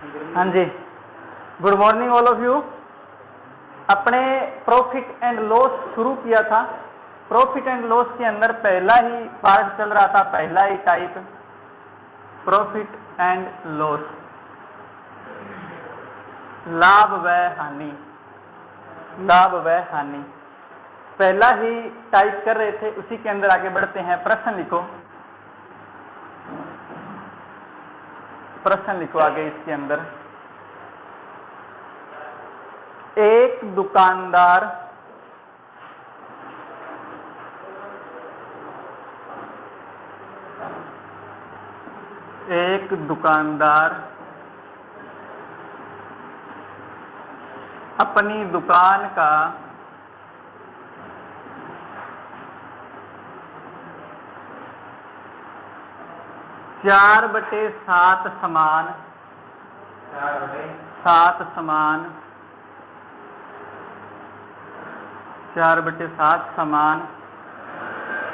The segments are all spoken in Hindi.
हाँ जी, good morning all of you. अपने प्रॉफिट एंड लॉस शुरू किया था। प्रॉफिट एंड लॉस के अंदर पहला ही पार्ट चल रहा था, पहला ही टाइप प्रॉफिट एंड लॉस, लाभ व हानि। लाभ व हानि पहला ही टाइप कर रहे थे, उसी के अंदर आगे बढ़ते हैं। प्रश्न लिखो, प्रश्न लिखो आगे इसके अंदर। एक दुकानदार अपनी दुकान का 4/7 समान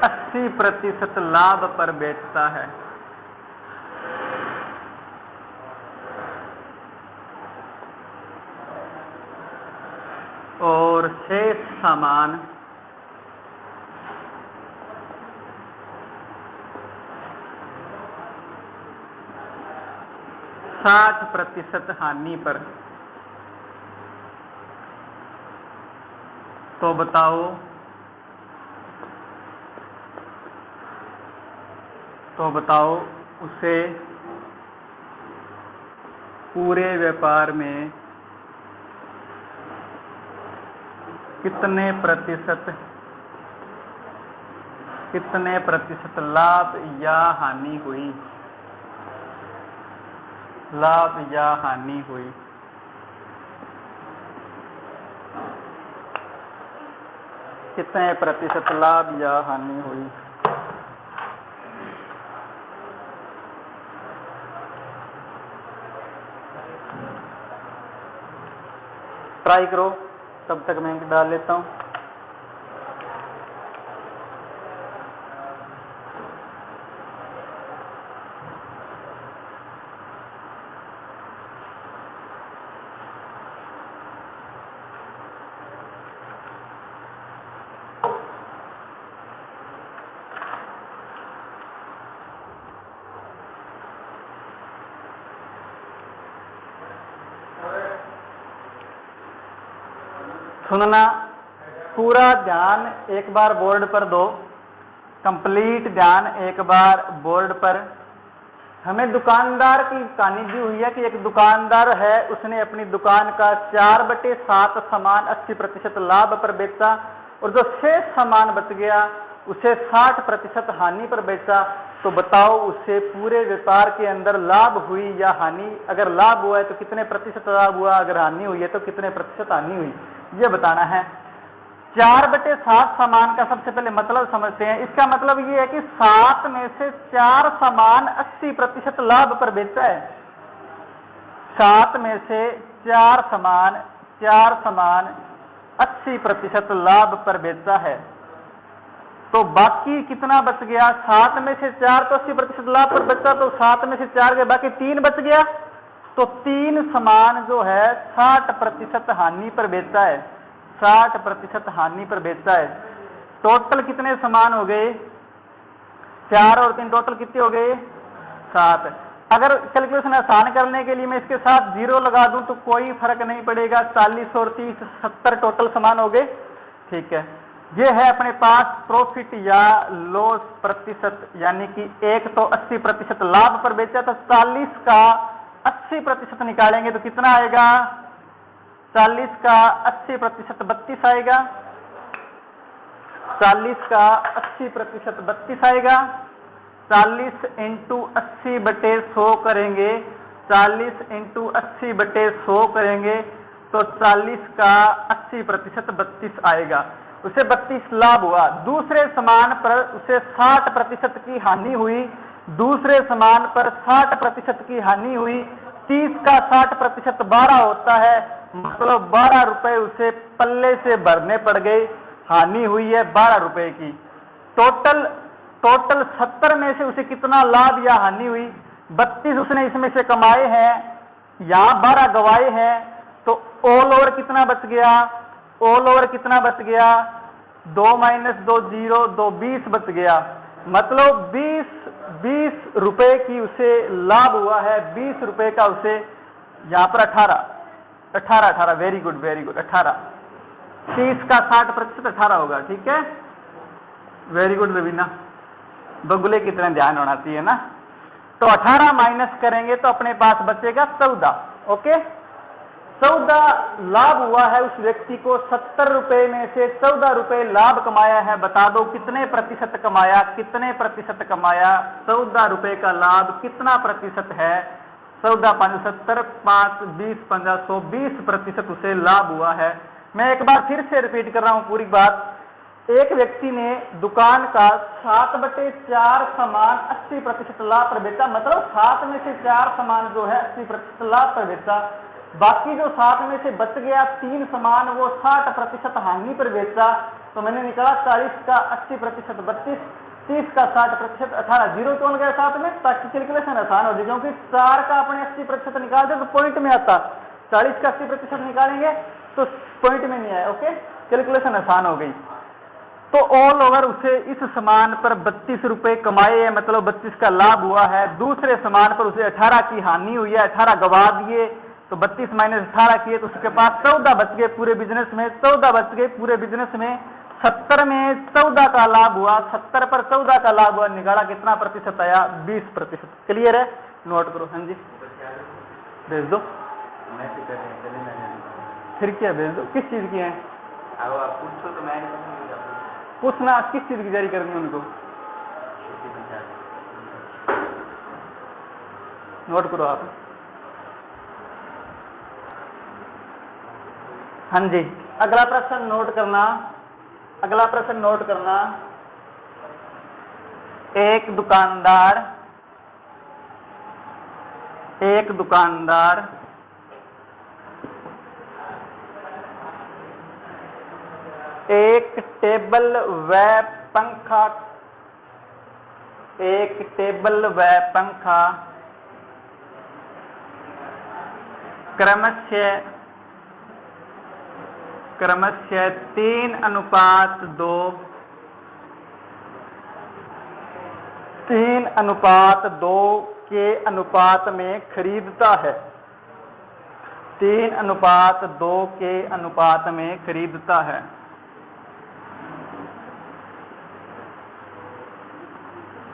80% लाभ पर बेचता है और शेष सामान 60% हानि पर। तो बताओ उसे पूरे व्यापार में कितने प्रतिशत लाभ या हानि हुई? लाभ या हानि हुई। कितने प्रतिशत लाभ या हानि हुई? ट्राई करो, तब तक मैं डाल लेता हूं। सुनना, पूरा ध्यान एक बार बोर्ड पर दो, कंप्लीट ध्यान एक बार बोर्ड पर। हमें दुकानदार की कहानी दी हुई है कि एक दुकानदार है, उसने अपनी दुकान का 4/7 सामान 80% लाभ पर बेचा और जो शेष सामान बच गया उसे 60% हानि पर बेचा। तो बताओ उसे पूरे व्यापार के अंदर लाभ हुई या हानि? अगर लाभ हुआ है तो कितने प्रतिशत लाभ हुआ, अगर हानि हुई है तो कितने प्रतिशत हानि हुई, ये बताना है। 4/7 सामान का सबसे पहले मतलब समझते हैं। इसका मतलब ये है कि 7 में से 4 सामान 80% लाभ पर बेचा है। 7 में से 4 सामान 80% लाभ पर बेचा है। तो बाकी कितना बच गया? 7 में से 4 तो 80% लाभ पर बचा, तो 7 में से 4 के बाकी 3 बच गया। तो 3 सामान जो है 60% हानि पर बेचा है। 60% हानि पर बेचा है। टोटल कितने सामान हो गए? 4 और 3 टोटल कितने हो गए? 7। अगर कैलकुलेशन आसान करने के लिए मैं इसके साथ 0 लगा दूं तो कोई फर्क नहीं पड़ेगा। 40 और 30 70 टोटल सामान हो गए। ठीक है, ये है अपने पास प्रॉफिट या लॉस प्रतिशत, यानी कि एक तो 80% लाभ पर बेचा, तो 40 का 80% निकालेंगे तो कितना आएगा? 40 का 80% 32 आएगा। 40 का 80% 32 आएगा। 40 इंटू 80/100 करेंगे, 40 इंटू 80/100 करेंगे तो 40 का 80% 32 आएगा। उसे 32 लाभ हुआ। दूसरे सामान पर उसे 60% की हानि हुई। दूसरे सामान पर 60% की हानि हुई। 30 का 60% 12 होता है, मतलब 12 रुपए उसे पल्ले से भरने पड़ गए। हानि हुई है 12 रुपए की। टोटल 70 में से उसे कितना लाभ या हानि हुई? 32 उसने इसमें से कमाए हैं, यहां 12 गवाए हैं, तो ऑल ओवर कितना बच गया, ऑल ओवर कितना बच गया, 2 - 2 0, 2 20 बच गया। मतलब 20 रुपए की उसे लाभ हुआ है, 20 रुपए का उसे, यहां पर 18, वेरी गुड 18, 30 का 60% 18 होगा, ठीक है, वेरी गुड रवीना, बगुले की तरह ध्यान होना चाहिए ना। तो 18 माइनस करेंगे तो अपने पास बचेगा 14, ओके। 14 लाभ हुआ है उस व्यक्ति को, 70 रुपए में से 14 रुपए लाभ कमाया है। बता दो कितने प्रतिशत कमाया, कितने प्रतिशत कमाया, 14 रुपए का लाभ कितना प्रतिशत है, 14 × 5 70, 5 20 15 120% उसे लाभ हुआ है। मैं एक बार फिर से रिपीट कर रहा हूं पूरी बात। एक व्यक्ति ने दुकान का 7/4 सामान 80% लाभ पर बेचा, मतलब 7 में से 4 सामान जो है 80% लाभ पर बेचा। बाकी जो 7 में से बच गया 3 सामान वो 60% हानि पर बेचा। तो मैंने निकाला 40 का 80% 32, 30 का 60% 18, जीरो कौन गया साथ में, ताकि कैलकुलेशन आसान हो जाए, क्योंकि 4 का अपने 80% निकाल दे तो पॉइंट में आता, 40 का 80% निकालेंगे तो पॉइंट में नहीं आया, ओके, कैलकुलेशन आसान हो गई। तो ऑल ओवर उसे इस सामान पर 32 रुपए कमाए हैं, मतलब 32 का लाभ हुआ है। दूसरे सामान पर उसे 18 की हानि हुई है, 18 गवा दिए, तो 32 - 18 किए तो उसके पास 14 बच गए पूरे बिजनेस में, 14 बच गए पूरे बिजनेस में। 70 में 14 का लाभ हुआ, 70 पर 14 का लाभ हुआ, निकाला कितना प्रतिशत आया, 20%। क्लियर है, नोट करो। हाँ जी भेज दो, फिर क्या भेज दो, किस चीज की है, पूछो तो मैं पूछना किस चीज की जारी करनी है उनको, नोट करो आप। हाँ जी, अगला प्रश्न नोट करना, अगला प्रश्न नोट करना। एक दुकानदार एक टेबल व पंखा क्रमशः 3:2 के अनुपात में खरीदता है, 3:2 के अनुपात में खरीदता है।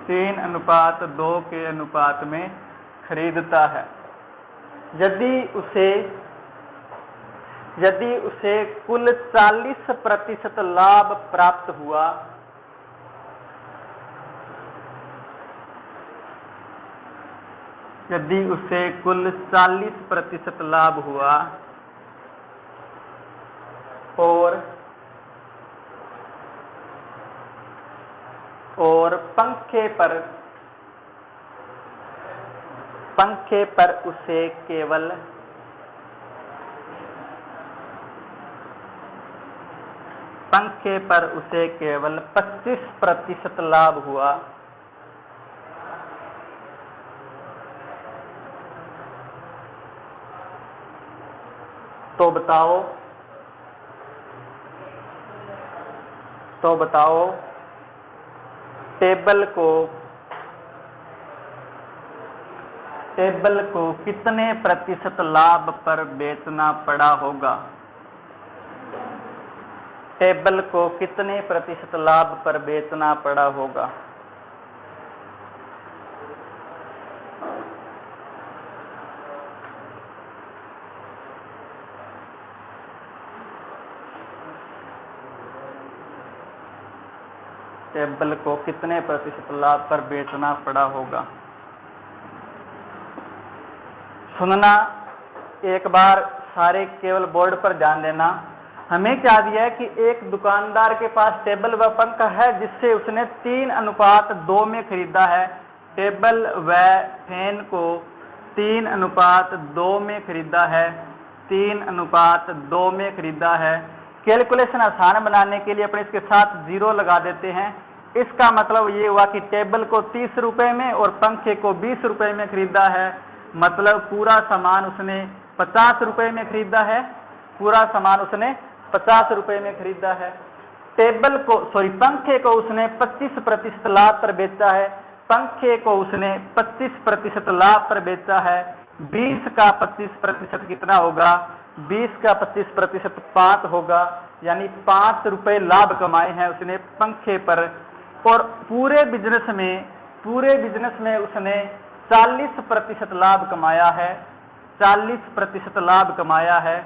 तीन अनुपात 2 के अनुपात में खरीदता है। यदि उसे कुल 40% लाभ प्राप्त हुआ, यदि उसे कुल 40% लाभ हुआ और पंखे पर उसे केवल 25% लाभ हुआ, तो बताओ टेबल को कितने प्रतिशत लाभ पर बेचना पड़ा होगा, टेबल को कितने प्रतिशत लाभ पर बेचना पड़ा होगा। टेबल को कितने प्रतिशत लाभ पर बेचना पड़ा होगा। सुनना एक बार सारे, केवल बोर्ड पर ध्यान देना। हमें क्या दिया है कि एक दुकानदार के पास टेबल व पंखा है जिससे उसने 3:2 में खरीदा है। टेबल व फैन को 3:2 में खरीदा है, 3:2 में खरीदा है। कैलकुलेशन आसान बनाने के लिए अपने इसके साथ 0 लगा देते हैं। इसका मतलब ये हुआ कि टेबल को 30 रुपए में और पंखे को 20 रुपए में खरीदा है। मतलब पूरा सामान उसने 50 रुपए में खरीदा है, पूरा सामान उसने 50 रुपए में खरीदा है। टेबल को पंखे को उसने 25% लाभ पर बेचा है, पंखे को उसने 25% लाभ पर बेचा है। 20 का 25% कितना होगा? 20 का 25% 5 होगा, यानी 5 रुपए लाभ कमाए हैं उसने पंखे पर। और पूरे बिजनेस में उसने 40% लाभ कमाया है, 40% लाभ कमाया है।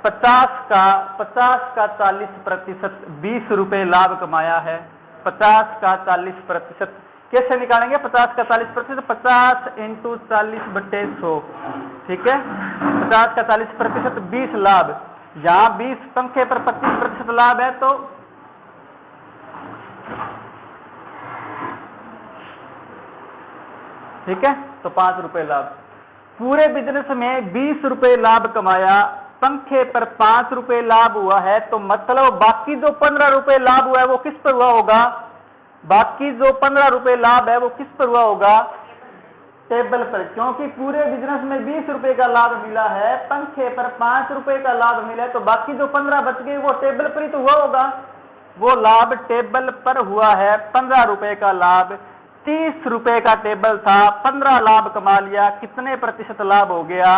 50 का 40%, 20 रुपए लाभ कमाया है। 50 का 40% कैसे निकालेंगे? 50 का 40%, 50 इंटू 40/100, ठीक है। 50 का 40%, 20 लाभ। जहां 20 पंखे पर 25% लाभ है, तो ठीक है, तो 5 रुपए लाभ। पूरे बिजनेस में 20 रुपए लाभ कमाया, पंखे पर 5 रुपए लाभ हुआ है, तो मतलब बाकी जो 15 रुपए लाभ हुआ है वो किस पर हुआ होगा? बाकी जो 15 रुपए लाभ है वो किस पर हुआ होगा? टेबल पर, क्योंकि पूरे बिजनेस में 20 रुपए का लाभ मिला है, पंखे पर 5 रुपए का लाभ मिला है, तो बाकी जो 15 बच गए वो टेबल पर ही तो हुआ होगा। वो लाभ टेबल पर हुआ है, 15 रुपए का लाभ। 30 रुपए का टेबल था, 15 लाभ कमा लिया, कितने प्रतिशत लाभ हो गया?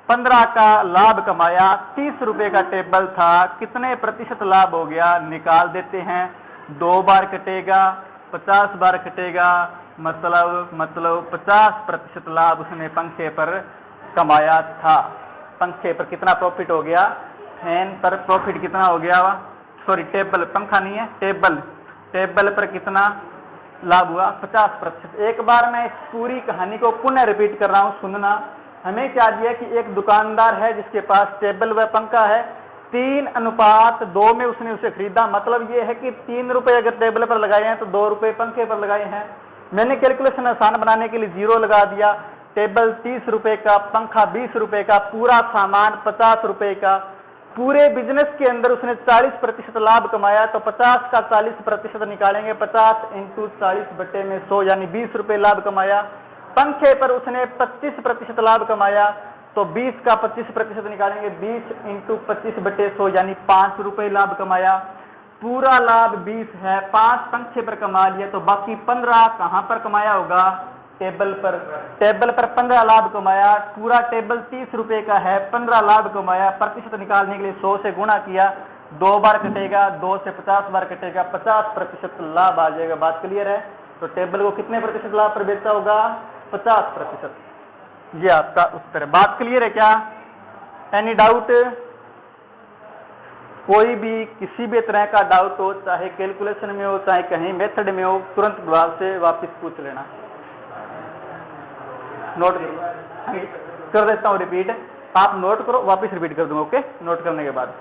15 का लाभ कमाया, 30 रुपए का टेबल था, कितने प्रतिशत लाभ हो गया? निकाल देते हैं। 2 बार कटेगा, 50 बार कटेगा, मतलब 50% लाभ उसने पंखे पर कमाया था। पंखे पर कितना प्रॉफिट हो गया? फैन पर प्रॉफिट कितना हो गया? सॉरी, टेबल, पंखा नहीं है, टेबल पर कितना लाभ हुआ? 50%। एक बार मैं इस पूरी कहानी को पुनः रिपीट कर रहा हूं, सुनना। हमें क्या दिया कि एक दुकानदार है जिसके पास टेबल व पंखा है, 3:2 में उसने उसे खरीदा। मतलब ये है कि 3 रुपए अगर टेबल पर लगाए हैं तो 2 रुपए पंखे पर लगाए हैं। मैंने कैलकुलेशन आसान बनाने के लिए 0 लगा दिया। टेबल 30 रुपए का, पंखा 20 रुपए का, पूरा सामान 50 रुपए का। पूरे बिजनेस के अंदर उसने 40% लाभ कमाया, तो 50 का 40% निकालेंगे, 50 इंटू 40/100, यानी 20 रुपए लाभ कमाया। पंखे पर उसने 25% लाभ कमाया, तो 20 का 25% निकालेंगे, 20 इंटू 25/100, यानी 5 रुपए लाभ कमाया। पूरा लाभ 20 है, 5 पंखे पर कमा लिया, तो बाकी 15 कहां पर कमाया होगा? टेबल पर। टेबल पर 15 लाभ कमाया। पूरा टेबल 30 रुपए का है, 15 लाभ कमाया। प्रतिशत निकालने के लिए 100 से गुणा किया, 2 बार कटेगा, 2 से 50 बार कटेगा, 50% लाभ आ जाएगा। बात क्लियर है? तो टेबल को कितने प्रतिशत लाभ पर बेचा होगा? 50%। ये आपका उत्तर है। बात क्लियर है क्या? Any doubt? कोई भी किसी भी तरह का डाउट हो, चाहे कैलकुलेशन में हो, चाहे कहीं मेथड में हो, तुरंत जवाब से वापस पूछ लेना। नोट कर देता हूं, रिपीट। आप नोट करो, वापस रिपीट कर दूंगा। ओके, नोट करने के बाद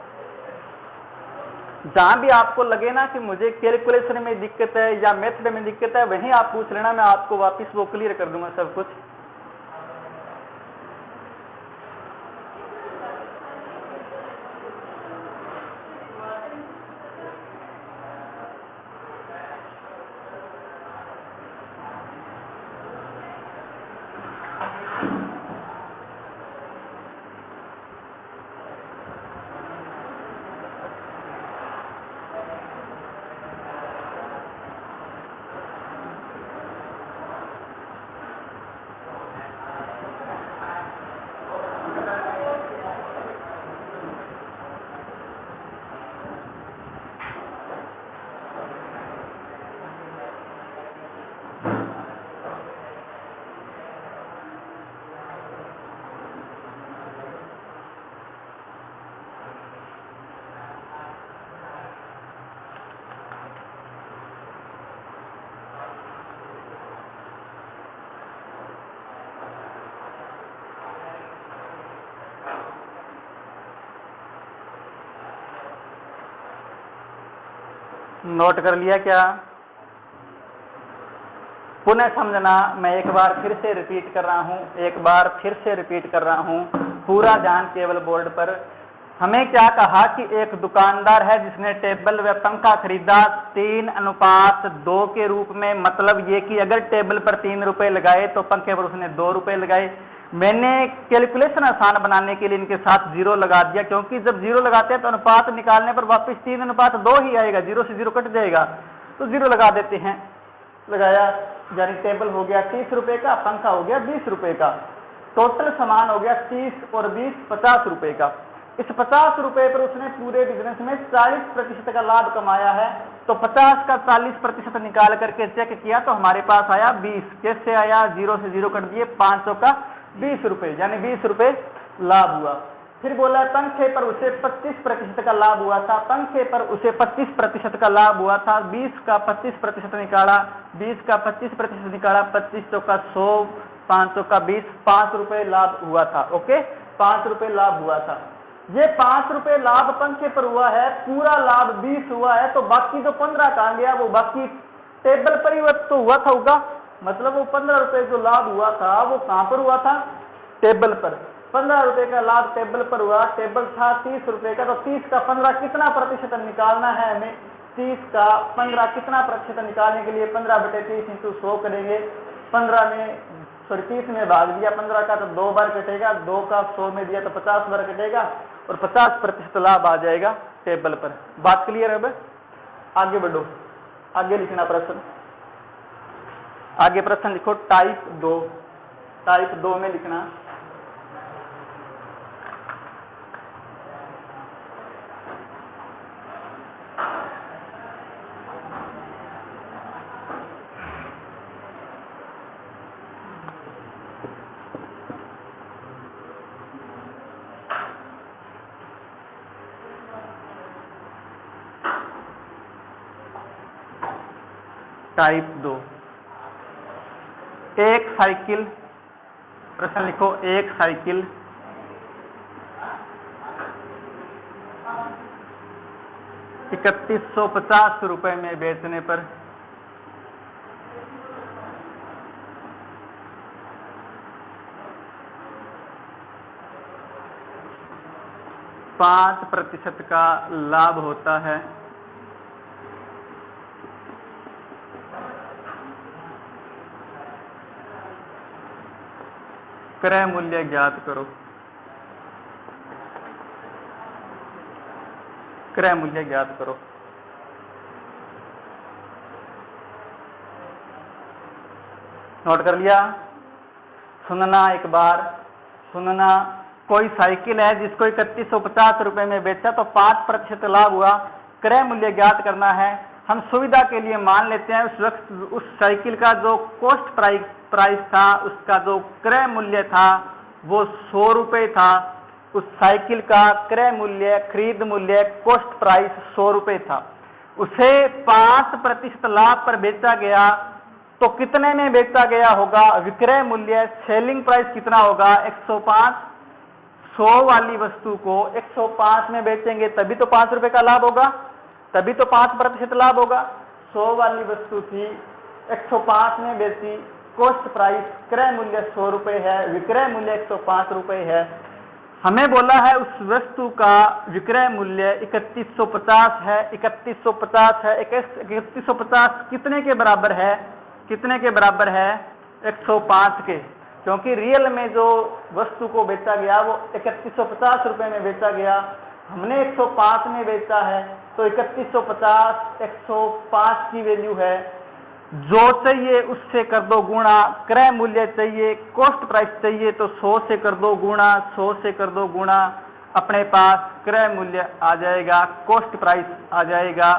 जहां भी आपको लगे ना कि मुझे कैलकुलेशन में दिक्कत है या मेथड में दिक्कत है, वहीं आप पूछ लेना, मैं आपको वापस वो क्लियर कर दूंगा सब कुछ। नोट कर लिया क्या? पुनः समझना, मैं एक बार फिर से रिपीट कर रहा हूं, पूरा ध्यान केवल बोर्ड पर। हमें क्या कहा कि एक दुकानदार है जिसने टेबल व पंखा खरीदा 3:2 के रूप में। मतलब ये कि अगर टेबल पर 3 रुपए लगाए तो पंखे पर उसने 2 रुपए लगाए। मैंने कैलकुलेशन आसान बनाने के लिए इनके साथ 0 लगा दिया, क्योंकि जब 0 लगाते हैं तो अनुपात निकालने पर वापस 3:2 ही आएगा, 0 से 0 कट जाएगा, तो 0 लगा देते हैं। लगाया, यानी टेबल हो गया 30 रुपए का, पंखा हो गया 20 रुपए का, टोटल सामान हो गया 30 और 20 50 रुपए का। इस 50 रुपए पर उसने पूरे बिजनेस में 40% का लाभ कमाया है, तो 50 का 40% निकाल करके चेक किया तो हमारे पास आया 20। कैसे आया? 0 से 0 कट दिए, 500 का 20 रुपए, यानी 20 रुपए लाभ हुआ। फिर बोला पंखे पर उसे 25% का लाभ हुआ था, पंखे पर उसे 25% का लाभ हुआ था, 20 का 25% निकाला, 20 का 25% निकाला, 25 का 100, 500 का 20, 5 रुपए लाभ हुआ था। ओके, 5 रुपए लाभ हुआ था। ये 5 रुपए लाभ पंखे पर हुआ है, पूरा लाभ 20 हुआ है, तो बाकी जो 15 कहां गया? वो बाकी टेबल पर ही तो हुआ था होगा, मतलब वो 15 रुपए जो लाभ हुआ था वो कहां पर हुआ था? टेबल पर। 15 रुपए का लाभ टेबल पर हुआ, टेबल था 30 रुपए का, तो 30 का 15 कितना प्रतिशत निकालना है हमें? 30 का 15 कितना प्रतिशत निकालने के लिए 15/30 × 100 करेंगे। 30 में भाग दिया 15 का तो 2 बार कटेगा, 2 का 100 में दिया तो 50 बार कटेगा, और 50% लाभ आ जाएगा टेबल पर। बात क्लियर है? अब आगे बढ़ो, आगे लिखना प्रश्न। आगे प्रश्न लिखो टाइप 2। टाइप 2 में लिखना टाइप 2। एक साइकिल, प्रश्न लिखो, एक साइकिल 3150 रुपए में बेचने पर 5% का लाभ होता है। क्रय मूल्य ज्ञात करो। क्रय मूल्य ज्ञात करो। नोट कर लिया? सुनना एक बार, सुनना। कोई साइकिल है जिसको 3150 रुपए में बेचा तो 5% लाभ हुआ, क्रय मूल्य ज्ञात करना है। हम सुविधा के लिए मान लेते हैं उस वक्त उस साइकिल का जो कॉस्ट प्राइस था, उसका जो क्रय मूल्य था वो 100 रुपए था। उस साइकिल का क्रय मूल्य, खरीद मूल्य, कॉस्ट प्राइस 100 रुपए था। उसे 5% लाभ पर बेचा गया तो कितने में बेचा गया होगा? विक्रय मूल्य, सेलिंग प्राइस कितना होगा? 105। 100 वाली वस्तु को 105 में बेचेंगे तभी तो 5 रुपए का लाभ होगा, तभी तो 5% लाभ होगा। 100 वाली वस्तु थी, 105 में बेची, कॉस्ट प्राइस, क्रय मूल्य 100 रुपए है, विक्रय मूल्य 105 रुपए है। हमें बोला है उस वस्तु का विक्रय मूल्य 3150 है। 3150 है, 3150 कितने के बराबर है? कितने के बराबर है? 105 के, क्योंकि रियल में जो वस्तु को बेचा गया वो 3150 रुपए में बेचा गया, हमने 105 में बेचा है, तो 3150 105 की वैल्यू है। जो चाहिए उससे कर दो गुणा, क्रय मूल्य चाहिए, कॉस्ट प्राइस चाहिए तो 100 से कर दो गुणा, 100 से कर दो गुणा, अपने पास क्रय मूल्य आ जाएगा, कॉस्ट प्राइस आ जाएगा।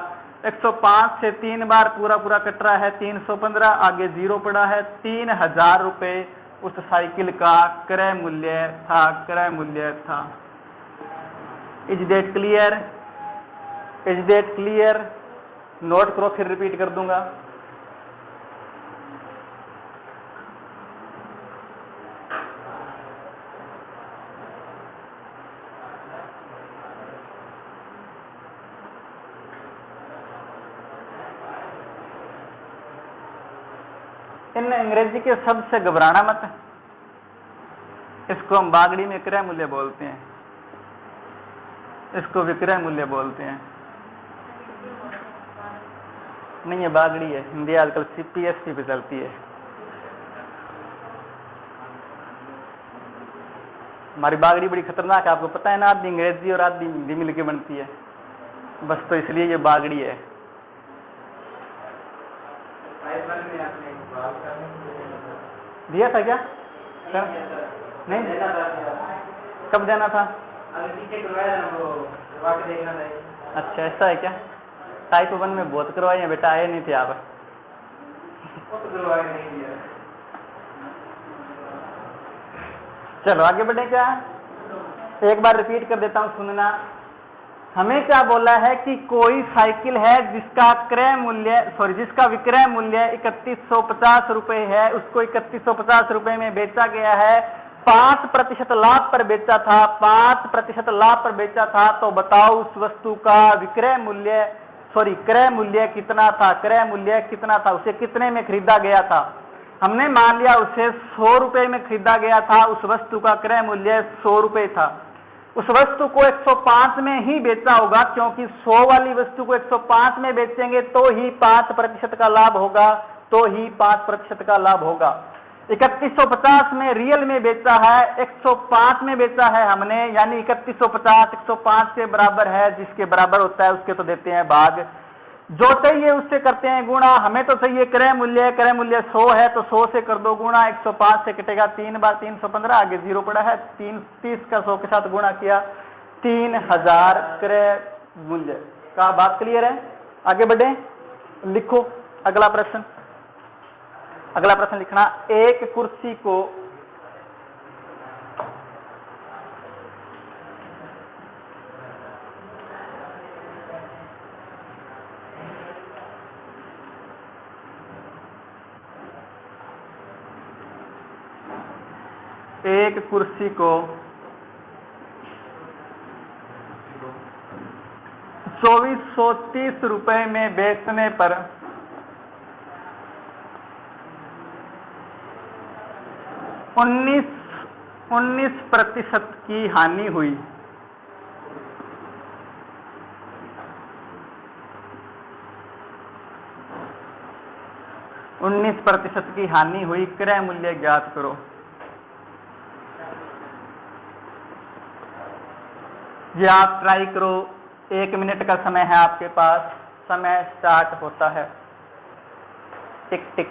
105 से 3 बार पूरा पूरा कट रहा है, 315, आगे 0 पड़ा है। 3000 रुपए उस साइकिल का क्रय मूल्य था, क्रय मूल्य था। Is that clear? Is that clear? Note करो, फिर रिपीट कर दूंगा। इन अंग्रेजी के शब्द से घबराना मत। इसको हम बागड़ी में क्रय मूल्य बोलते हैं, इसको विक्रय मूल्य बोलते हैं। नहीं, ये बागड़ी है, हिंदी आजकल CPSP पे चलती है। हमारी बागड़ी बड़ी खतरनाक है, आपको पता है ना, आधी अंग्रेजी और आधी हिंदी मिलके बनती है, बस तो इसलिए ये बागड़ी है। में आपने बात करने के लिए दिया था क्या सर? नहीं, देना था, कब देना था? अभी पीछे करवाया ना, वो करवा के देखना था। अच्छा ऐसा है क्या? टाइप 1 में बहुत करवाए हैं बेटा, आए नहीं थे आप। वो तो करवा के नहीं दिया। चलो आगे बढ़े क्या? एक बार रिपीट कर देता हूं, सुनना। हमें क्या बोला है कि कोई साइकिल है जिसका जिसका विक्रय मूल्य 3150 रुपए है, उसको 3150 रुपए में बेचा गया है, 5% लाभ पर बेचा था, 5% लाभ पर बेचा था, तो बताओ उस वस्तु का क्रय मूल्य कितना था? क्रय मूल्य कितना था? उसे कितने में खरीदा गया था? हमने मान लिया उसे 100 रुपए में खरीदा गया था, उस वस्तु का क्रय मूल्य 100 रुपए था। उस वस्तु को 105 में ही बेचा होगा, क्योंकि 100 वाली वस्तु को 105 में बेचेंगे तो ही 5% का लाभ होगा, 5% का लाभ होगा। 3150 में रियल में बेचा है, 105 में बेचा है हमने, यानी 3150 105 के बराबर है, जिसके बराबर होता है उसके तो देते हैं भाग, जो चाहिए उससे करते हैं गुणा। हमें तो चाहिए क्रय मूल्य 100 है, तो 100 से कर दो गुणा, 105 से कटेगा 3 बार 315, आगे 0 पड़ा है, 30 का 100 के साथ गुणा किया, 3000 क्रय मूल्य का। बात क्लियर है? आगे बढ़े, लिखो अगला प्रश्न। अगला प्रश्न लिखना, एक कुर्सी को एक कुर्सी को 2430 रुपए में बेचने पर 19% की हानि हुई। 19% की हानि हुई, क्रय मूल्य ज्ञात करो। ये आप ट्राई करो, 1 मिनट का समय है आपके पास, समय स्टार्ट होता है, टिक टिक,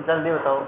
जल्दी बताओ।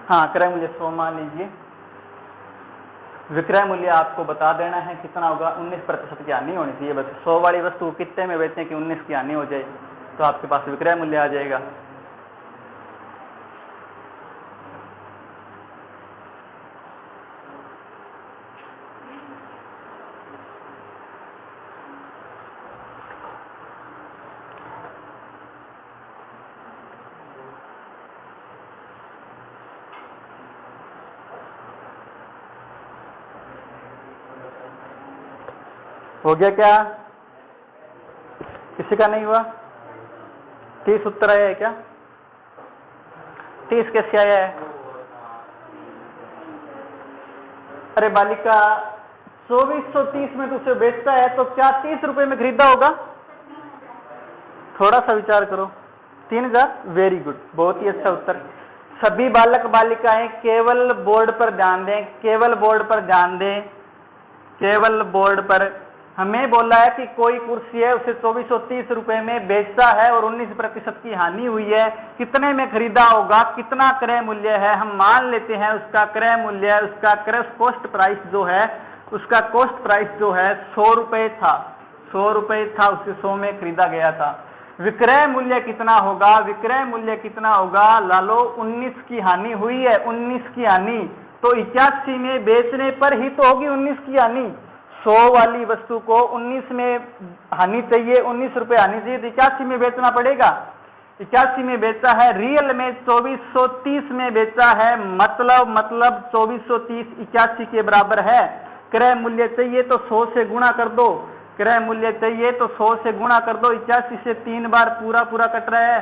हाँ, क्रय मूल्य 100 मान लीजिए, विक्रय मूल्य आपको बता देना है कितना होगा, 19% की हानि होनी चाहिए बस। 100 वाली वस्तु को कितने में बेचें कि 19 की हानि हो जाए, तो आपके पास विक्रय मूल्य आ जाएगा। हो गया क्या? किसी का नहीं हुआ? 30 उत्तर आया है क्या? 30 कैसे आया है? अरे बालिका, 2430 में तुझसे बेचता है तो क्या 30 रुपए में खरीदा होगा? थोड़ा सा विचार करो। 3000, वेरी गुड, बहुत ही अच्छा उत्तर। सभी बालक बालिकाएं केवल बोर्ड पर ध्यान दें, केवल बोर्ड पर ध्यान दें, केवल बोर्ड पर। हमें बोला है कि कोई कुर्सी है, उसे 2430 रुपए में बेचता है और 19% की हानि हुई है, कितने में खरीदा होगा, कितना क्रय मूल्य है? हम मान लेते हैं उसका क्रय मूल्य, उसका क्रय कॉस्ट प्राइस जो है, उसका कॉस्ट प्राइस जो है 100 रुपए था, 100 रुपए था, उसे 100 में खरीदा गया था। विक्रय मूल्य कितना होगा? विक्रय मूल्य कितना होगा लालो? 19 की हानि हुई है, 19 की हानि, तो 81 में बेचने पर ही तो होगी 19 की हानि। 100 वाली वस्तु को 19 में हानि चाहिए, 19 रुपए हानि चाहिए, तो 81 में बेचना पड़ेगा। 81 में बेचा है, रियल में 2430 में बेचा है, मतलब 2430 81 के बराबर है। क्रय मूल्य चाहिए तो 100 से गुणा कर दो, क्रय मूल्य चाहिए तो 100 से गुणा कर दो। 81 से 3 बार पूरा पूरा कट रहा है,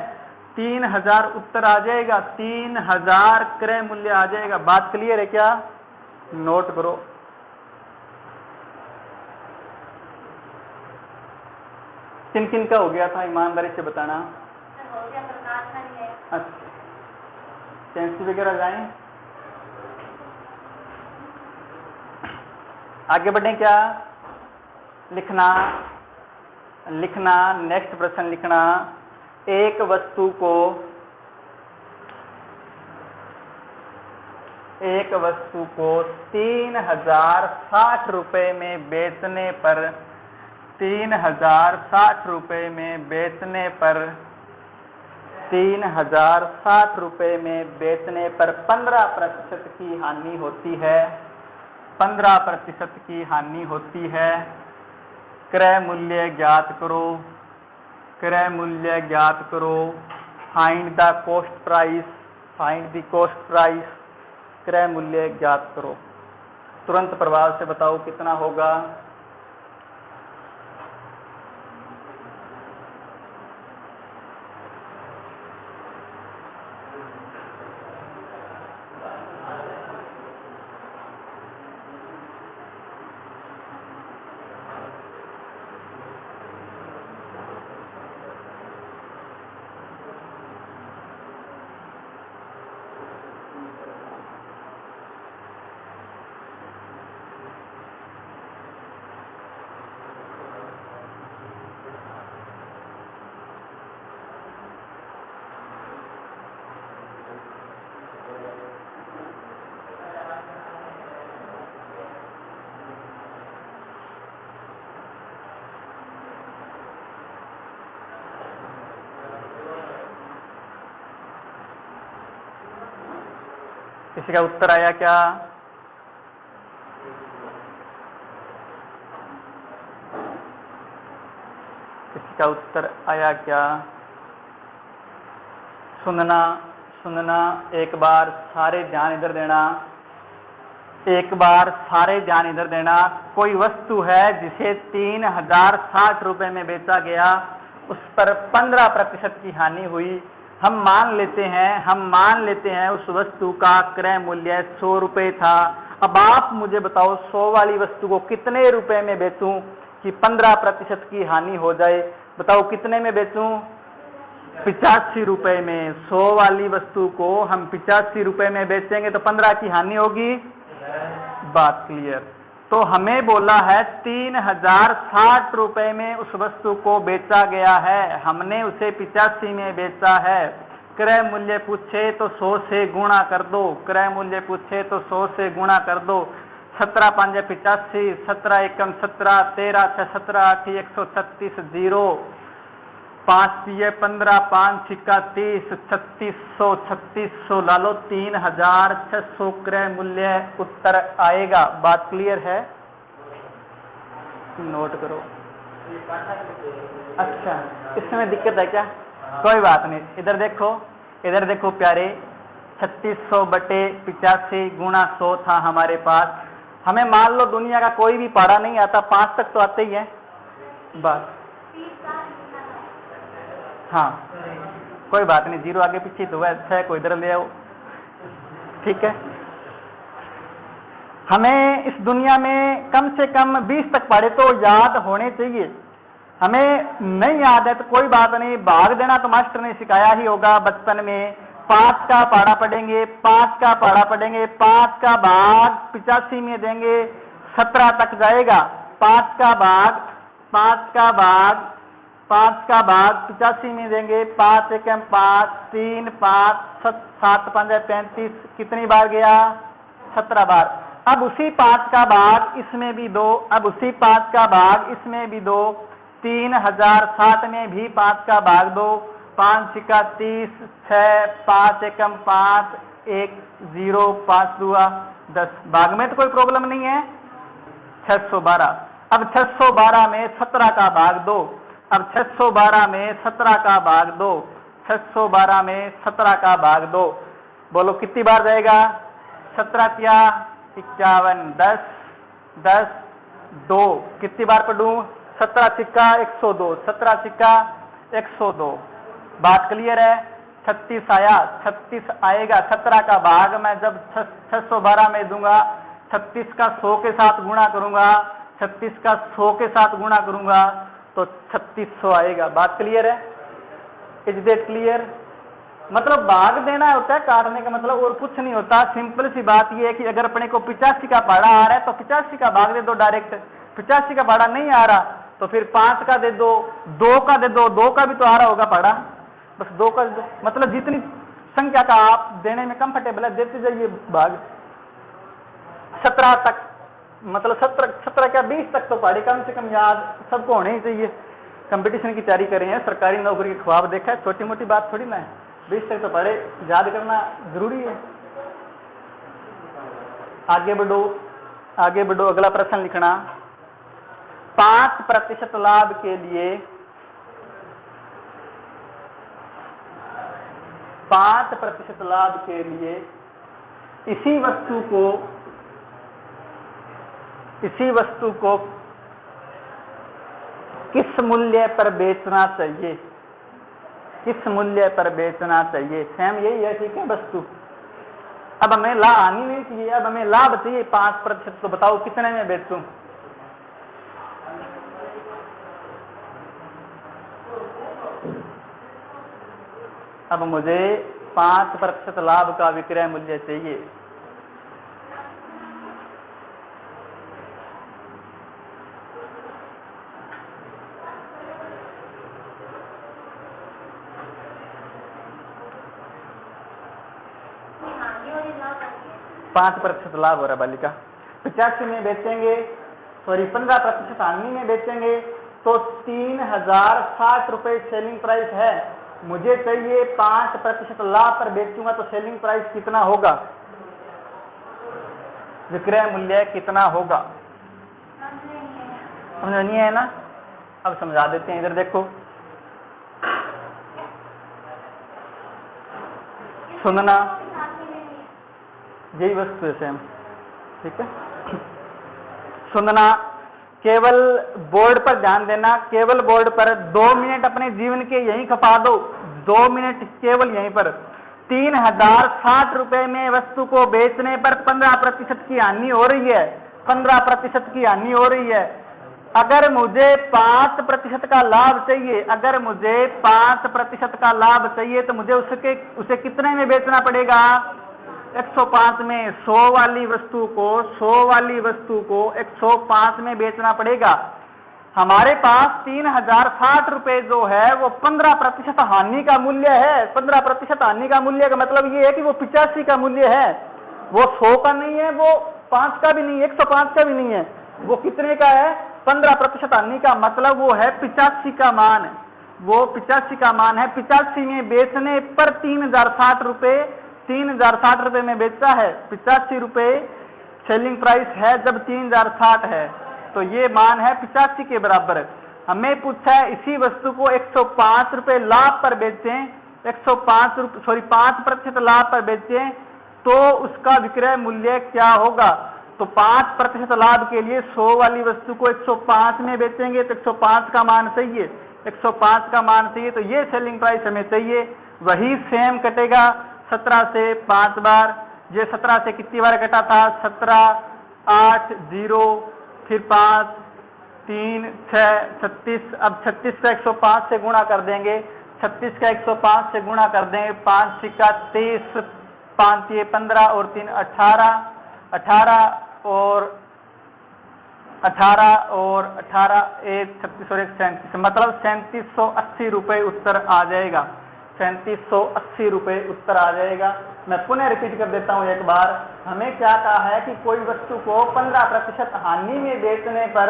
3000 उत्तर आ जाएगा, 3000 क्रय मूल्य आ जाएगा। बात क्लियर है क्या? नोट करो। किन किन का हो गया था ईमानदारी से बताना। अच्छा, सेंस वगैरह जाएं, आगे बढ़े क्या? लिखना लिखना नेक्स्ट प्रश्न लिखना। एक वस्तु को 3060 रुपए में बेचने पर 3060 रुपए में बेचने पर 3060 रुपए में बेचने पर 15% की हानि होती है, 15% की हानि होती है। क्रय मूल्य ज्ञात करो, क्रय मूल्य ज्ञात करो। Find the cost price, find the cost price. क्रय मूल्य ज्ञात करो। तुरंत प्रभाव से बताओ कितना होगा। किसी का उत्तर आया क्या? किसी का उत्तर आया क्या? सुनना सुनना, एक बार सारे ध्यान इधर देना, एक बार सारे ध्यान इधर देना। कोई वस्तु है जिसे 3060 रुपए में बेचा गया, उस पर 15% की हानि हुई। हम मान लेते हैं उस वस्तु का क्रय मूल्य 100 रुपए था। अब आप मुझे बताओ 100 वाली वस्तु को कितने रुपए में बेचूं कि 15% की हानि हो जाए? बताओ कितने में बेचूं? 85 रुपए में। 100 वाली वस्तु को हम 85 रुपए में बेचेंगे तो 15 की हानि होगी। बात क्लियर। तो हमें बोला है 3060 रुपए में उस वस्तु को बेचा गया है, हमने उसे 85 में बेचा है। क्रय मूल्य पूछे तो 100 से गुणा कर दो, क्रय मूल्य पूछे तो 100 से गुणा कर दो। 17 5 85, 17 एकम 17, 13 6 17 8 136, 0 5 पिए 15, 5 छिक्का 30, 3600 ला लो, 3600 क्रय मूल्य उत्तर आएगा। बात क्लियर है? नोट करो। अच्छा, इसमें दिक्कत है क्या? कोई बात नहीं। इधर देखो प्यारे, 3600 बटे 85 गुणा 100 था हमारे पास। हमें मान लो दुनिया का कोई भी पढ़ा नहीं आता, 5 तक तो आते ही है। बस हाँ, कोई बात नहीं, 0 आगे पीछे तो है, 6 को इधर ले आओ, ठीक है। हमें इस दुनिया में कम से कम 20 तक पढ़े तो याद होने चाहिए। हमें नहीं याद है तो कोई बात नहीं, भाग देना तो मास्टर ने सिखाया ही होगा बचपन में। 5 का पढ़ा पढ़ेंगे, 5 का पढ़ा पढ़ेंगे, 5 का भाग 85 में देंगे, 17 तक जाएगा। 5 का भाग 85 में देंगे, 5 एकम 5, 3 5 7 5 35, कितनी बार गया? 17 बार। अब उसी 5 का भाग इसमें भी दो, अब उसी 5 का भाग इसमें भी दो, 3060 में भी 5 का भाग दो, 5 छिक्का 30, 6 5 एकम 5, 1 0 5 2 10। भाग में तो कोई प्रॉब्लम नहीं है। 612 अब 612 में 17 का भाग दो, अब 612 में 17 का भाग दो, 612 में 17 का भाग दो, बोलो कितनी बार जाएगा? 17 क्या 51, 10 10 2, कितनी बार पढ़ूं? 17 सिक्का 102, 17 सिक्का 102। बात क्लियर है? 36 आया, 36 आएगा, 17 का भाग मैं जब 612 में दूंगा, 36 का 100 के साथ गुणा करूंगा, 36 का 100 के साथ गुणा करूंगा तो 3600 आएगा। बात क्लियर है? Is that clear? मतलब भाग देना होता है, काटने का मतलब और कुछ नहीं होता। सिंपल सी बात यह है कि अगर अपने को 85 का भाड़ा आ रहा है तो 85 का भाग दे दो डायरेक्ट, 85 का भाड़ा नहीं आ रहा तो फिर 5 का दे दो, 2 का दे दो, 2 का भी तो आ रहा होगा भाड़ा, बस 2 का दे दो। मतलब जितनी संख्या का आप देने में कंफर्टेबल है देते जाइए भाग। 17 तक मतलब 17 क्या 20 तक तो पहाड़ी कम से कम याद सबको होने ही चाहिए। कंपटीशन की तैयारी कर रहे हैं, सरकारी नौकरी के ख्वाब देखा है, छोटी मोटी बात थोड़ी ना है। 20 तक तो पढ़े, याद करना जरूरी है। आगे बढ़ो, आगे बढ़ो, अगला प्रश्न लिखना। 5% लाभ के लिए 5% लाभ के लिए इसी वस्तु को किस मूल्य पर बेचना चाहिए? किस मूल्य पर बेचना चाहिए? सेम यही है, ठीक है वस्तु। अब हमें हानि नहीं चाहिए, अब हमें लाभ चाहिए 5%। तो बताओ कितने में बेचूं? अब मुझे 5% लाभ का विक्रय मूल्य चाहिए। पांच 5% लाभ हो रहा है बालिका। 85 में बेचेंगे, सॉरी 15% हानि में बेचेंगे तो 3060 रुपए सेलिंग प्राइस है। मुझे चाहिए 5% लाभ पर बेचूंगा तो सेलिंग प्राइस कितना होगा? विक्रय मूल्य कितना होगा? समझ नहीं है ना? अब समझा देते हैं, इधर देखो, सुनना, यही वस्तु है सेम, ठीक है। सुनना, केवल बोर्ड पर ध्यान देना, केवल बोर्ड पर 2 मिनट अपने जीवन के यहीं खपा दो, 2 मिनट केवल यहीं पर। 3060 रुपए में वस्तु को बेचने पर 15% की हानि हो रही है, 15% की हानि हो रही है। अगर मुझे 5% का लाभ चाहिए, अगर मुझे 5% का लाभ चाहिए तो मुझे उसे कितने में बेचना पड़ेगा? 105 में। 100 वाली वस्तु को 105 में बेचना पड़ेगा। हमारे पास 3060 रुपए जो है वो 15% हानि का मूल्य है। 15% हानि का मूल्य का मतलब ये है कि वो 85 का मूल्य है, वो 100 का नहीं है, वो 5 का भी नहीं है, 105 का भी नहीं है, वो कितने का है? 15% हानि का मतलब वो है 85 का मान, वो 85 का मान है। 85 में बेचने पर 3060 रुपए में बेचता है। 85 रुपए सेलिंग प्राइस है जब 3060 है, तो ये मान है 85 के बराबर। हमें पूछा है इसी वस्तु को 105 रुपए लाभ पर बेचें, 5% लाभ पर बेचें तो उसका विक्रय मूल्य क्या होगा? तो 5% लाभ के लिए 100 वाली वस्तु को 105 में बेचेंगे तो 105 का मान चाहिए, 105 का मान चाहिए, तो ये सेलिंग प्राइस हमें चाहिए। वही सेम कटेगा 17 से 5 बार। ये 17 से कितनी बार कटा था? 17, 8, 0, फिर 5, 3, 6, 36। अब 36 का 105 से गुणा कर देंगे, 36 का 105 से गुणा कर देंगे, 5 सिक्का 23, 5 ये 15 और 3 18, 18 और 1 36 और 1 37, मतलब 3780 रुपए उत्तर आ जाएगा। 3780 रुपए उत्तर आ जाएगा। मैं पुनः रिपीट कर देता हूं एक बार। हमें क्या कहा है कि कोई वस्तु को 15% हानि में बेचने पर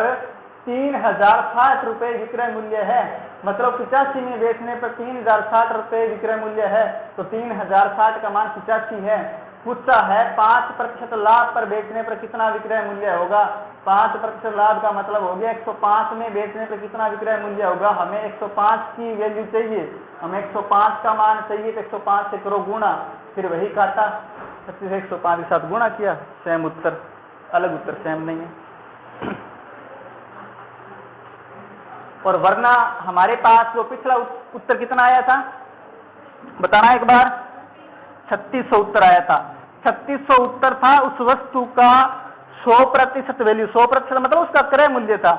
3060 रुपए विक्रय मूल्य है, मतलब 85 में बेचने पर 3060 रुपए विक्रय मूल्य है, तो 3060 का मान 85 है। पूछता है 5% लाभ पर बेचने पर कितना विक्रय मूल्य होगा। 5% लाभ का मतलब हो गया 105 में बेचने पर कितना विक्रय मूल्य होगा। हमें 105 की वैल्यू चाहिए, हमें 105 का मान चाहिए, तो 105 से करो गुणा, फिर वही काटा, 105 के साथ गुणा किया, सेम उत्तर, अलग उत्तर सेम नहीं है। और वरना हमारे पास जो पिछला उत्तर कितना आया था बताना एक बार, 3600 उत्तर आया था। 3600 उत्तर था उस वस्तु का 100% वैल्यू, 100% मतलब उसका क्रय मूल्य था।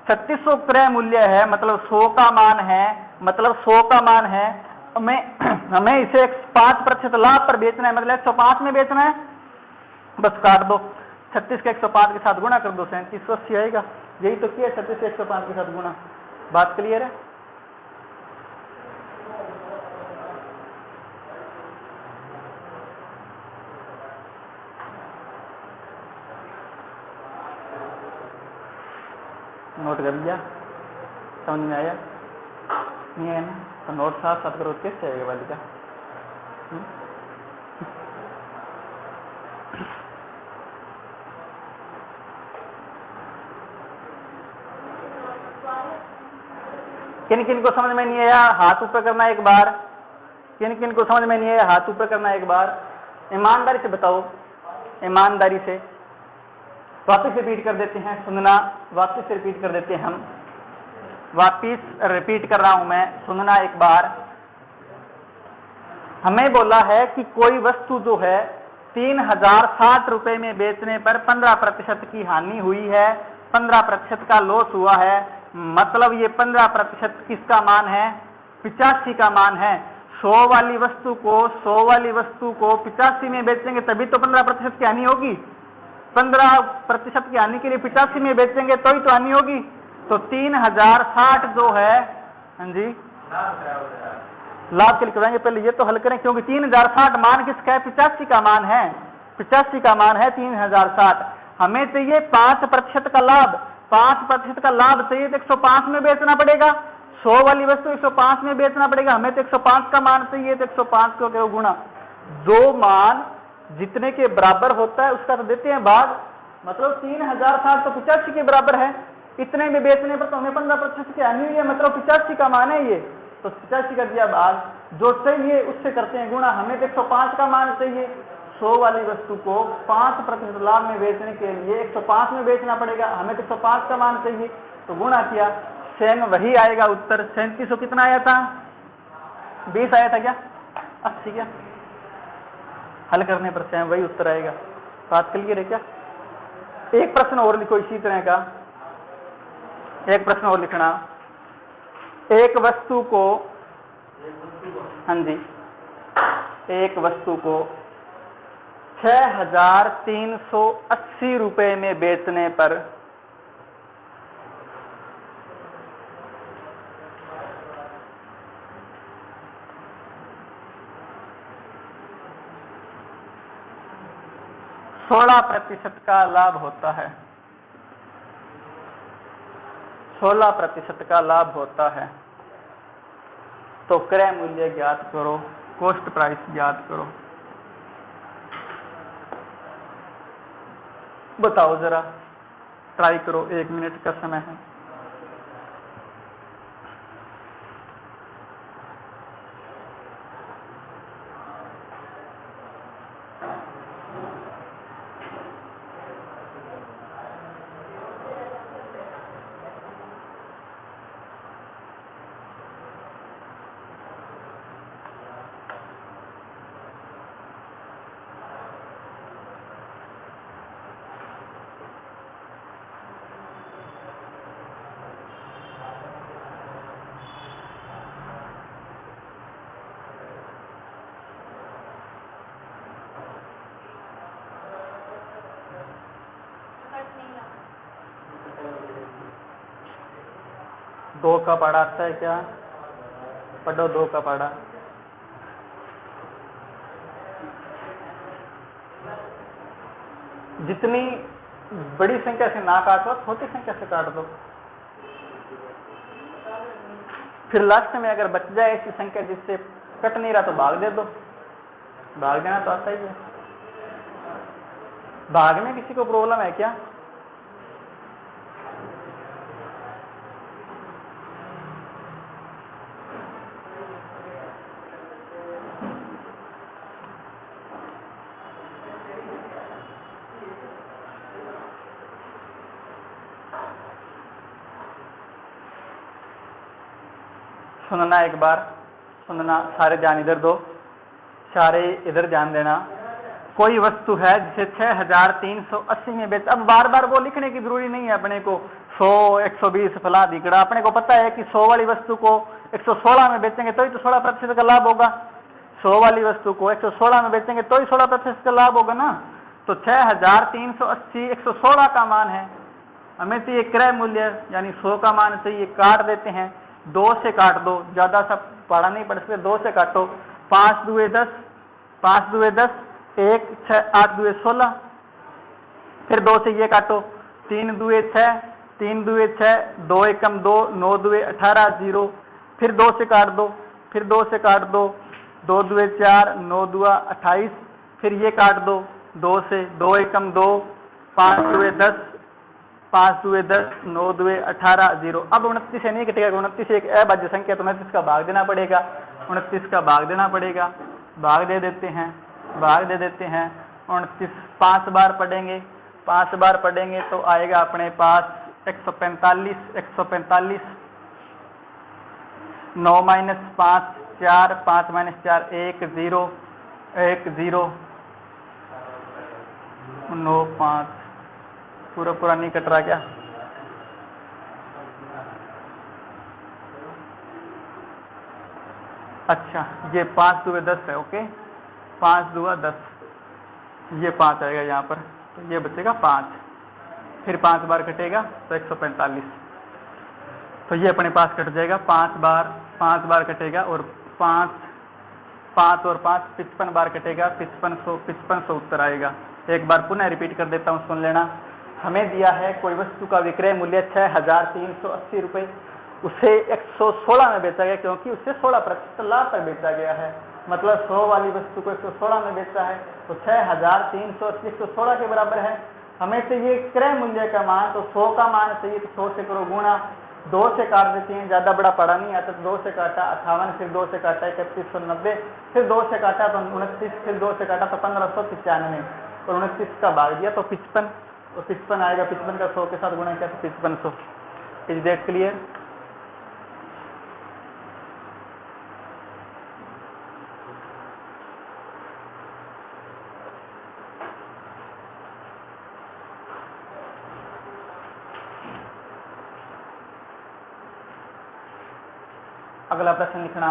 3600 क्रय मूल्य है, मतलब 100 का मान है, मतलब 100 का मान है। हमें इसे 5% लाभ पर बेचना है, मतलब 105 में बेचना है। बस काट दो, 36 के 105 के साथ गुणा कर दो, 3780 आएगा। यही तो किया, 36 से 105 के साथ गुणा। बात क्लियर है? नोट कर लिया? समझ में आया? नहीं है ना? तो नोट साथ साथ करो, कैसे आएगा वाली का? किन किन को समझ में नहीं आया हाथ ऊपर करना एक बार। किन किन को समझ में नहीं आया हाथ ऊपर करना एक बार। ईमानदारी से बताओ, ईमानदारी से। वापिस रिपीट कर देते हैं, सुनना, वापिस रिपीट कर देते हैं हम। वापिस रिपीट कर रहा हूं मैं, सुनना एक बार। हमें बोला है कि कोई वस्तु जो है 3060 रुपए में बेचने पर 15% की हानि हुई है, 15% का लॉस हुआ है। मतलब ये 15% किसका मान है? 85 का मान है। 100 वाली वस्तु को 85 में बेचेंगे तभी तो 15% की हानि होगी। 15% की हानि के लिए 85 में बेचेंगे तो ही तो हानि होगी। तो 3060 जो है, हाँ जी, लाभ के लिए कराएंगे। पहले ये तो हल करें, क्योंकि 3060 मान किसका है? 85 का मान है। 85 का मान है 3060। हमें चाहिए 5% का लाभ। 5% का लाभ चाहिए तो 105 में बेचना पड़ेगा। 100 वाली वस्तु 105 में बेचना पड़ेगा। हमें तो 105 का मान चाहिए, तो 105 को क्यों गुणा। जो मान जितने के बराबर होता है उसका तो देते हैं भाग। मतलब 3060 तो 85 के बराबर है। इतने में बेचने पर तो हमें 15% की हानि हुई है, मतलब 85 का मान है ये, तो 85 का दिया भाग। जो चाहिए उससे करते हैं गुणा। हमें तो 105 का मान चाहिए। 100 वाली वस्तु को 5% लाभ में बेचने के लिए 105 में बेचना पड़ेगा। हमें तो 105 का मान चाहिए, तो गुणा किया, सेम वही आएगा उत्तर। 3700 कितना आया था? 20 आया था क्या? 80 क्या? हल करने पर सेम वही उत्तर आएगा। बात क्लियर है क्या? एक प्रश्न और लिखो इसी तरह का, एक प्रश्न और लिखना। एक वस्तु को, हाँ जी, एक वस्तु को 6380 रुपए में बेचने पर सोलह प्रतिशत का लाभ होता है। 16% का लाभ होता है। तो क्रय मूल्य ज्ञात करो, कॉस्ट प्राइस ज्ञात करो। बताओ जरा, ट्राई करो, 1 मिनट का समय है। दो का पाड़ा आता है क्या? पढ़ो 2 का पाड़ा। जितनी बड़ी संख्या से ना काटो, छोटी संख्या से काट दो। फिर लास्ट में अगर बच जाए ऐसी संख्या जिससे कट नहीं रहा तो भाग दे दो। भाग देना तो आता ही है। भाग में किसी को प्रॉब्लम है क्या? सुनना एक बार, सुनना, सारे ध्यान इधर दो, सारे इधर ध्यान देना। कोई वस्तु है जिसे 6380 में बेच, अब बार बार वो लिखने की जरूरी नहीं है अपने को 100 120 फला दिकड़ा, अपने को पता है कि 100 वाली वस्तु को 116 में बेचेंगे तो ही तो 16% का लाभ होगा, 100 वाली वस्तु को 116 में बेचेंगे तो ही 16% का लाभ होगा ना। तो 6380 116 का मान है, हमें तो ये क्रय मूल्य यानी 100 का मान चाहिए। काट देते हैं, 2 से काट दो, ज्यादा सा पढ़ा नहीं पड़ सकते, 2 से काटो, 5 दुए 10, 5 दुए 10, 1 6 8 दुए 16, फिर 2 से ये काटो, 3 दुए 6, 3 दुए 6, 2 एकम 2, 9 दुए 18 0, फिर 2 से काट दो, फिर 2 से काट दो, 2 दुए 4, 9 दुआ 28, फिर ये काट दो 2 से, 2 एकम 2, 5 दुए 10, 5 दुए 10, 9 दुए 18 0। अब 29 से नहीं कटेगा, 29 एक अभाज्य संख्या, तो 29 का भाग देना पड़ेगा, 29 का भाग देना पड़ेगा, भाग दे देते हैं, भाग दे देते हैं। 29 5 बार पढ़ेंगे, 5 बार पढ़ेंगे तो आएगा अपने पास 145, 145, 9 माइनस 5 4, 5 माइनस 4 1 0, 1 0, 9 5, पूरा पूरा नहीं कट रहा क्या? अच्छा, ये 5 दुए 10 है, ओके, 5 दुआ 10, ये 5 आएगा यहाँ पर, तो ये बचेगा 5, फिर 5 बार कटेगा तो 145, तो ये अपने पास कट जाएगा 5 बार कटेगा, और 5 और 5 55 बार कटेगा, 5500 उत्तर आएगा। एक बार पुनः रिपीट कर देता हूँ, सुन लेना। हमें दिया है कोई वस्तु का विक्रय मूल्य 6380 रुपये, उसे 116 में बेचा गया क्योंकि उससे 16% लाभ पर बेचा गया है, मतलब 100 वाली वस्तु को 116 में बेचा है, तो 6380 116 के बराबर है। हमें चाहिए क्रय मूल्य का मान, तो 100 का मान चाहिए, तो 100 से करो गुणा, 2 से काट देते हैं, ज्यादा बड़ा पड़ा नहीं आता, तो 2 से काटा 58, फिर 2 से काटा 3190, फिर 2 से काटा तो 29, फिर 2 से काटा तो 1595, और 29 का भाग दिया तो 55, और 55 आएगा, 55 का 100 के साथ गुणा किया तो 5500। Is that clear? अगला प्रश्न लिखना,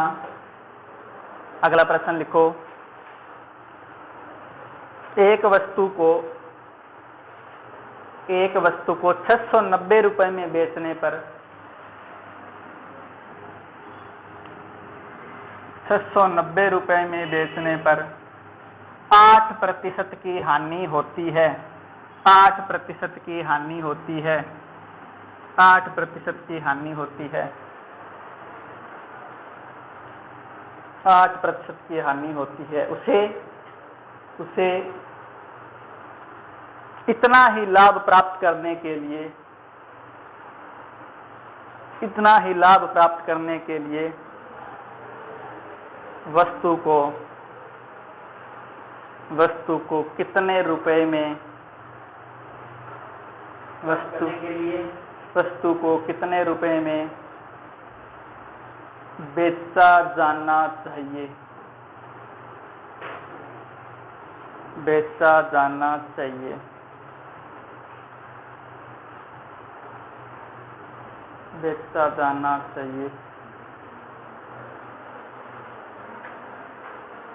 अगला प्रश्न लिखो। एक वस्तु को 690 रुपए में बेचने पर 690 रुपए में बेचने पर 8% की हानि होती है, 8% की हानि होती है, 8% की हानि होती है, 8% की हानि होती है। उसे इतना ही लाभ प्राप्त करने के लिए, इतना ही लाभ प्राप्त करने के लिए वस्तु को कितने रुपए में, वस्तु को कितने रुपए में बेचा जाना चाहिए, बेचा जाना चाहिए, बेचा जाना चाहिए,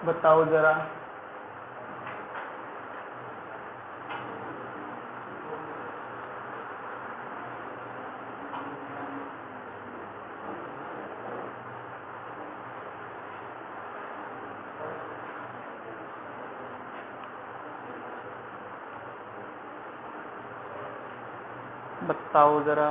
बताओ जरा। बताओ जरा।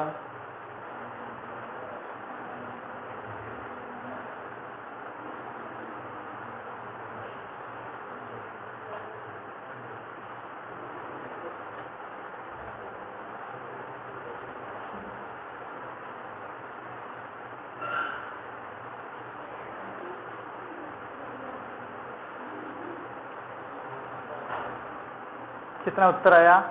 कितना उत्तर आया?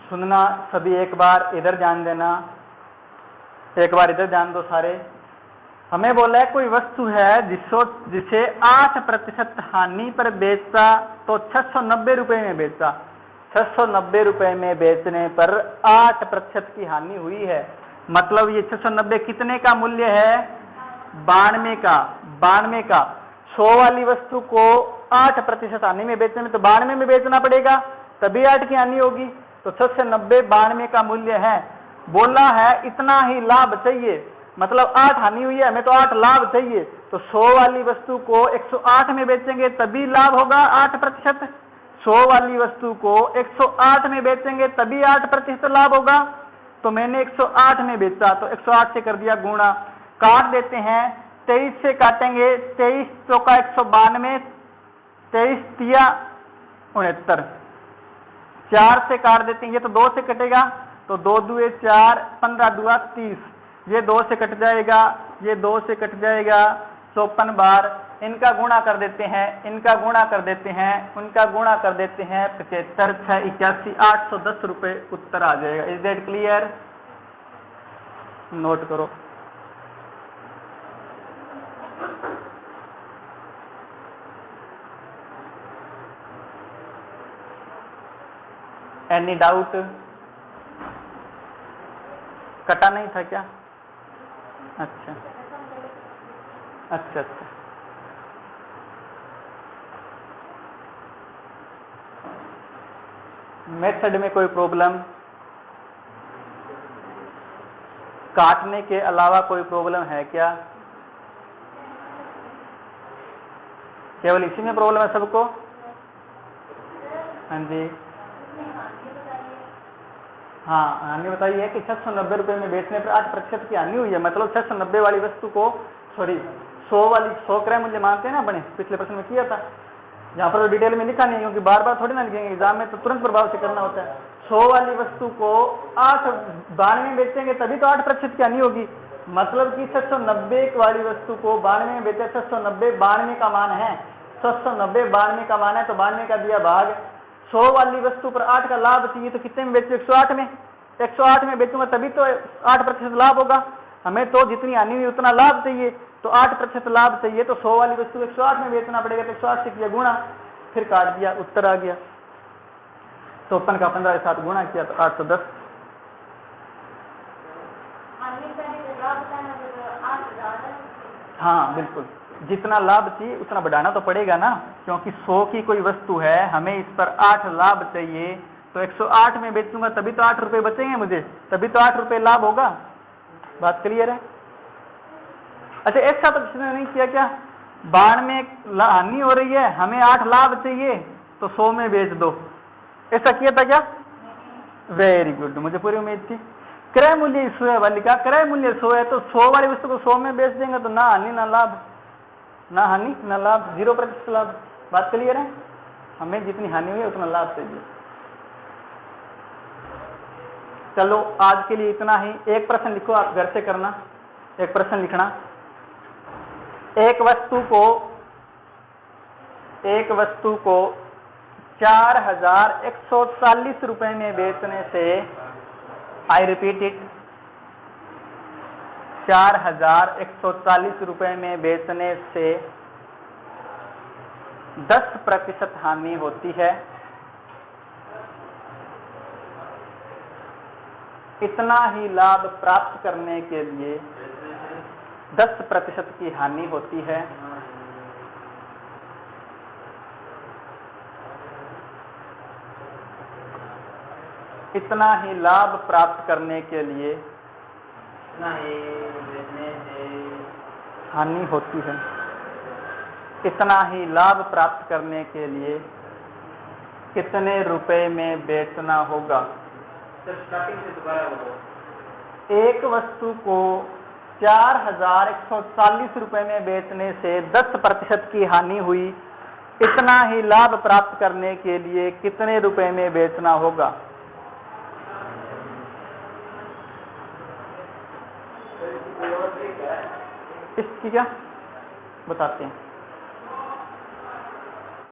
सुनना सभी एक बार इधर ध्यान देना, एक बार इधर ध्यान दो सारे। हमें बोला है कोई वस्तु है जिसे 8% हानि पर बेचा तो 690 रुपए में बेचा। 690 रुपए में बेचने पर 8% की हानि हुई है। मतलब ये 690 कितने का मूल्य है? 92 का। 92 का 100 वाली वस्तु को 8% हानि में बेचने में तो 92 में बेचना पड़ेगा, तभी 8 की हानि होगी। तो 690 92 का मूल्य है। बोला है इतना ही लाभ चाहिए, मतलब 8 हानि हुई है, हमें तो 8 लाभ चाहिए। तो 100 वाली वस्तु को 108 में बेचेंगे तभी लाभ होगा 8%। 100 वाली वस्तु को 108 में बेचेंगे तभी 8% लाभ होगा। तो मैंने 108 में बेचा तो 108 से कर दिया गुणा। काट देते हैं, 23 से काटेंगे, 23 चौका 192, 23 तिया 69, 4 से काट देते हैं, ये तो 2 से कटेगा तो 2 दुए 4, 15 दुआ 30, ये 2 से कट जाएगा, ये 2 से कट जाएगा, 54 बार। इनका गुणा कर देते हैं, इनका गुणा कर देते हैं, उनका गुणा कर देते हैं, 75 6 81 810 रुपए उत्तर आ जाएगा। Is that clear? नोट करो। Any doubt? कटा नहीं था क्या? अच्छा अच्छा अच्छा। मेथड में कोई प्रॉब्लम? काटने के अलावा कोई प्रॉब्लम है क्या? केवल इसी में प्रॉब्लम है सबको? हाँ जी, हाँ हानि बताइए कि 690 रुपए में बेचने पर 8% की हानि हुई है। मतलब 690 वाली वस्तु को 100 क्रय मूल्य मानते हैं ना, बने पिछले प्रश्न में किया था। यहाँ पर डिटेल में लिखा नहीं, क्योंकि बार बार थोड़ी ना लिखेंगे, एग्जाम में तो तुरंत प्रभाव से करना होता है। 100 वाली वस्तु को 92 में बेचेंगे तभी तो 8% की हानि होगी। मतलब कि 690 वाली वस्तु को 92 में बेचे, 690 92 का मान है, 690 92 का मान है, तो 92 का दिया भाग। 100 वाली वस्तु पर 8 का लाभ चाहिए तो कितने में बेचो? 108 में। 108 में बेचूंगा तभी तो 8% लाभ होगा। हमें तो जितनी हानि हुई उतना लाभ चाहिए, तो 8% लाभ चाहिए, तो 100 वाली वस्तु 108 में बेचना पड़ेगा। तो 108 से किया गुणा, फिर काट दिया, उत्तर आ गया। तो 54 का 15 के साथ गुणा किया तो 810। हाँ बिल्कुल, जितना लाभ चाहिए उतना बढ़ाना तो पड़ेगा ना, क्योंकि 100 की कोई वस्तु है, हमें इस पर 8 लाभ चाहिए, तो 108 में बेचूंगा तभी तो 8 रुपए बचेंगे मुझे, तभी तो 8 रुपए लाभ होगा। बात क्लियर है? अच्छा, एक साथ किसी ने नहीं किया क्या? 92 में हानि हो रही है, हमें 8 लाभ चाहिए, तो 100 में बेच दो, ऐसा किया था क्या? वेरी गुड, मुझे पूरी उम्मीद थी। क्रय मूल्य 100 है वाली का, क्रय मूल्य 100 है, तो 100 वाली वस्तु को 100 में बेच देंगे तो ना हानि ना लाभ, ना हानि ना लाभ, 0% लाभ। बात क्लियर है? हमें जितनी हानि हुई है उतना लाभ चाहिए। चलो आज के लिए इतना ही। एक प्रश्न लिखो, आप घर से करना। एक प्रश्न लिखना, एक वस्तु को 4140 रुपए में बेचने से, आई रिपीट इट, 4140 रुपए में बेचने से 10% हानि होती है। इतना ही लाभ प्राप्त करने के लिए 10% की हानि होती है। इतना ही लाभ प्राप्त करने के लिए इतना ही बेचने से हानि होती है। इतना ही लाभ प्राप्त करने के लिए कितने रुपए में बेचना होगा? सर स्टार्टिंग से दोबारा बोलो। एक वस्तु को 4140 रुपए में बेचने से 10% की हानि हुई। इतना ही लाभ प्राप्त करने के लिए कितने रुपए में बेचना होगा? इसकी क्या बताते हैं।